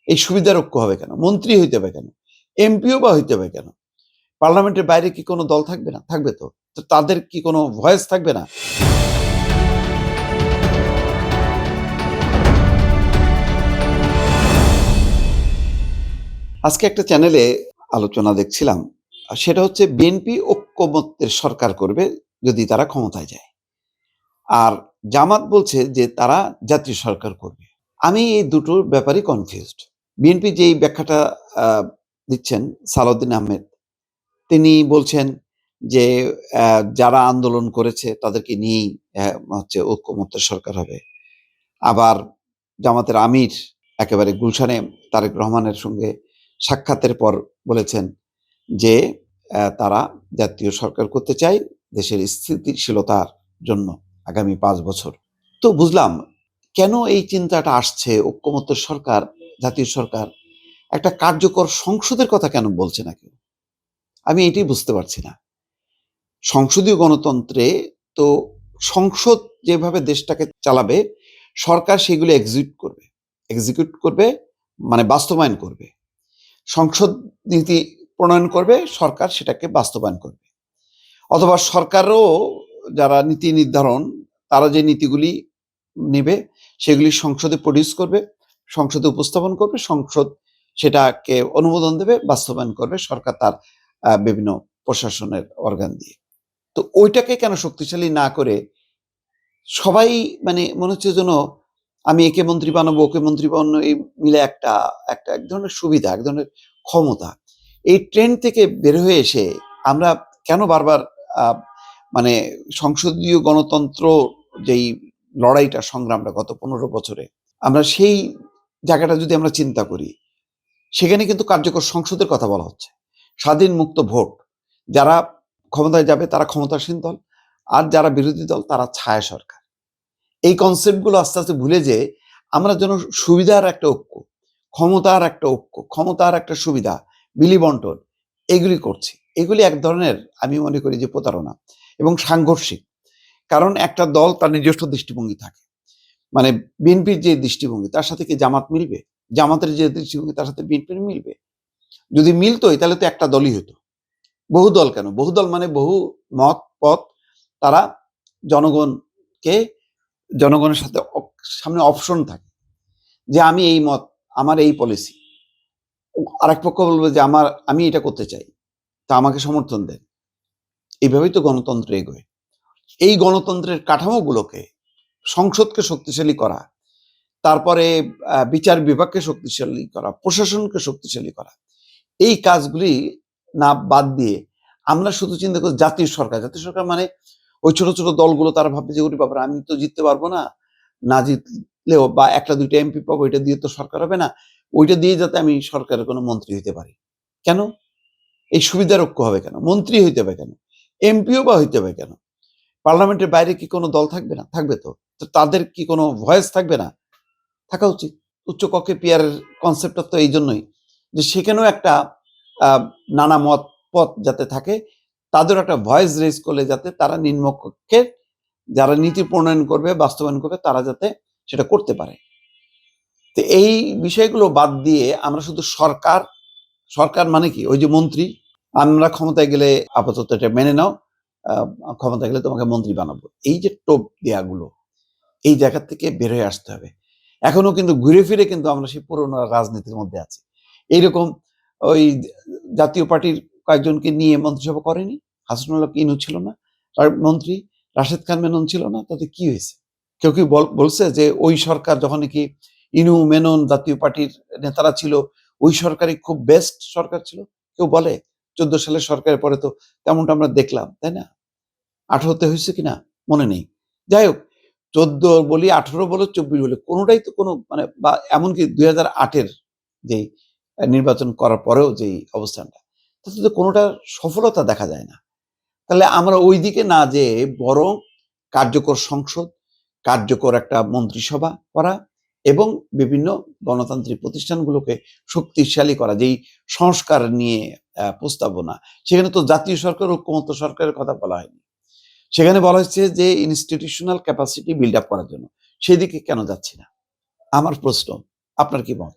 এই সুবিধার ঐক্য হবে কেন? মন্ত্রী হইতে হবে কেন? এমপিও বা হইতে হবে কেন? পার্লামেন্টের বাইরে কি কোনো দল থাকবে না? থাকবে তো। তো তাদের কি কোনো ভয়েস থাকবে না? আজকে একটা চ্যানেলে আলোচনা দেখছিলাম। সেটা হচ্ছে বিএনপি ঐক্যমত্যের সরকার করবে যদি তারা ক্ষমতায় যায়। আর জামাত বলছে যে তারা জাতীয় সরকার করবে। আমি এই দুটোর ব্যাপারেই কনফিউজড। বিএনপি যেই ব্যাখ্যাটা আ দিচ্ছেন সালাউদ্দিন আহমেদ, তিনি বলছেন যে যারা আন্দোলন করেছে তাদেরকে নিয়েই হচ্ছে ঐক্যমত্যের সরকার হবে। আবার জামাতের আমির একেবারে গুলশানে তারেক রহমানের সঙ্গে সাক্ষাতের পর বলেছেন যে তারা জাতীয় সরকার করতে চায় দেশের স্থিতিশীলতার জন্য আগামী ৫ বছর। তো বুঝলাম কেন এই চিন্তাটা আসছে, ঐক্যমত্যের সরকার, জাতীয় সরকার, একটা কার্যকর সংসদের কথা কেন বলছে না কেউ? আমি এটাই বুঝতে পারছি না। সংসদীয় গণতন্ত্রে তো সংসদ যেভাবে দেশটাকে চালাবে, সরকার সেগুলো এক্সিকিউট করবে মানে বাস্তবায়ন করবে। সংসদ নীতি প্রণয়ন করবে, সরকার সেটাকে বাস্তবায়ন করবে। অথবা সরকারও যারা নীতি নির্ধারণ, তারা যে নীতিগুলি নেবে সেগুলি সংসদে প্রডিউস করবে, সংসদে উপস্থাপন করবে, সংসদ সেটাকে অনুমোদন দেবে, বাস্তবায়ন করবে সরকার তার বিভিন্ন প্রশাসনের অর্গান দিয়ে। তো ওইটাকে কেন শক্তিশালী না করে সবাই মানে মনে হচ্ছে যেন আমি একে মন্ত্রী বানাবো, ওকে মন্ত্রী বানাবো, এই মিলে একটা একটা এক ধরনের সুবিধা, এক ধরনের ক্ষমতা। এই ট্রেন্ড থেকে বের হয়ে এসে আমরা কেন বারবার আহ, মানে সংসদীয় গণতন্ত্র যেই লড়াইটা, সংগ্রামটা গত 15 বছরে, আমরা সেই জায়গাটা যদি আমরা চিন্তা করি, সেখানে কিন্তু কার্যকর সংসদের কথা বলা হচ্ছে, স্বাধীন মুক্ত ভোট, যারা ক্ষমতায় যাবে তারা ক্ষমতাসীন দল, আর যারা বিরোধী দল তারা ছায়া সরকার। এই কনসেপ্টগুলো আস্তে আস্তে ভুলে যে আমরা যেন সুবিধার একটা ঐক্য, ক্ষমতার একটা ঐক্য, ক্ষমতার একটা সুবিধা, বিলি বন্টন, এগুলি করছি। এগুলি এক ধরনের আমি মনে করি যে প্রতারণা এবং সাংঘর্ষিক। কারণ একটা দল তার নিজস্ব দৃষ্টিভঙ্গি থাকে, মানে বিএনপির যে দৃষ্টিভঙ্গি তার সাথে কি জামাত মিলবে? জামাতের যে দৃষ্টিভঙ্গি তার সাথে বিএনপির মিলবে? যদি মিলতোই তাহলে তো একটা দলই হতো। বহু দল কেন? বহু দল মানে বহু মত পথ, তারা জনগণকে, জনগণের সাথে সামনে অপশন থাকে যে আমি এই মত, আমার এই পলিসি। আরেক পক্ষ বলবে যে আমি এটা করতে চাই, তা আমাকে সমর্থন দেন। এইভাবেই তো গণতন্ত্র এগোয়। এই গণতন্ত্রের কাঠামোগুলোকে, সংসদকে শক্তিশালী করা, তারপরে বিচার বিভাগকে শক্তিশালী করা, প্রশাসনকে শক্তিশালী করা, এই কাজগুলি না বাদ দিয়ে আমরা শুধু চিন্তা করি জাতীয় সরকার। জাতীয় সরকার মানে ওই ছোট ছোট দলগুলো তারা ভাববে যে ওরে বাবা, আমি তো জিততে পারবো না, না জিতলেও বা একটা দুইটা এমপি পাবো, এটা দিয়ে তো সরকার হবে না, ওইটা দিয়ে যাতে আমি সরকারের কোনো মন্ত্রী হইতে পারি। কেন? এই সুবিধার ঐক্য হবে কেন? মন্ত্রী হইতে হবে কেন? এমপিও বা হইতে হবে কেন? পার্লামেন্টের বাইরে কি কোনো দল থাকবে না? থাকবে তো। তো তাদের কি কোনো ভয়েস থাকবে না? থাকা উচিত। উচ্চকক্ষে পিয়ারের কনসেপ্টটা তো এই জন্যই যে সেখানেও একটা নানা মত পথ যাতে থাকে, তাদেরও একটা ভয়েস রেজ করলে যাতে তারা নিম্নকক্ষের যারা নীতি প্রণয়ন করবে, বাস্তবায়ন করবে, তারা যাতে সেটা করতে পারে। তো এই বিষয়গুলো বাদ দিয়ে আমরা শুধু সরকার, সরকার মানে কি ওই যে মন্ত্রী, আমরা ক্ষমতায় গেলে আপাতত এটা মেনে নাও, ক্ষমতায় গেলে তোমাকে মন্ত্রী বানাবো, এই যে টোপ দেয়াগুলো, এই জায়গা থেকে বের হয়ে আসতে হবে। এখনো কিন্তু ঘুরে ফিরে কিন্তু আমরা সেই পুরোনো রাজনীতির মধ্যে আছি। এইরকম ওই জাতীয় পার্টির কয়েকজনকে নিয়ে মন্ত্রিসভা করেনি? হাসানুল্লাহ ইনু ছিল না আর মন্ত্রী? রাশেদ খান মেনন ছিল না? তাতে কি হয়েছে? কেউ কি বলছে যে ওই সরকার যখন নাকি ইনু মেনন জাতীয় পার্টির নেতারা ছিল, ওই সরকারই খুব বেস্ট সরকার ছিল? কেউ বলে? 14 সালের সরকারের পরে তো তেমনটা আমরা দেখলাম, তাই না? 18তে হয়েছে কিনা মনে নেই। যাই হোক, 14 বলি, 18 বলো, 24 বলি, কোনোটাই তো কোনো মানে, বা এমনকি 2008-এর যেই নির্বাচন করার পরেও যেই অবস্থানটা, তাতে তো কোনোটার সফলতা দেখা যায় না। তাহলে আমরা ওই দিকে না যেয়ে বরং কার্যকর সংসদ, কার্যকর একটা মন্ত্রিসভা করা এবং বিভিন্ন গণতান্ত্রিক প্রতিষ্ঠানগুলোকে শক্তিশালী করা, যেই সংস্কার নিয়ে প্রস্তাবনা, সেখানে তো জাতীয় সরকার, ঐক্যমত্য সরকারের কথা বলা হয়নি। সেখানে বলা হচ্ছে যে ইনস্টিটিউশনাল ক্যাপাসিটি বিল্ড আপ করার জন্য। সেদিকে কেন যাচ্ছি না? আমার প্রশ্ন। আপনার কি মত?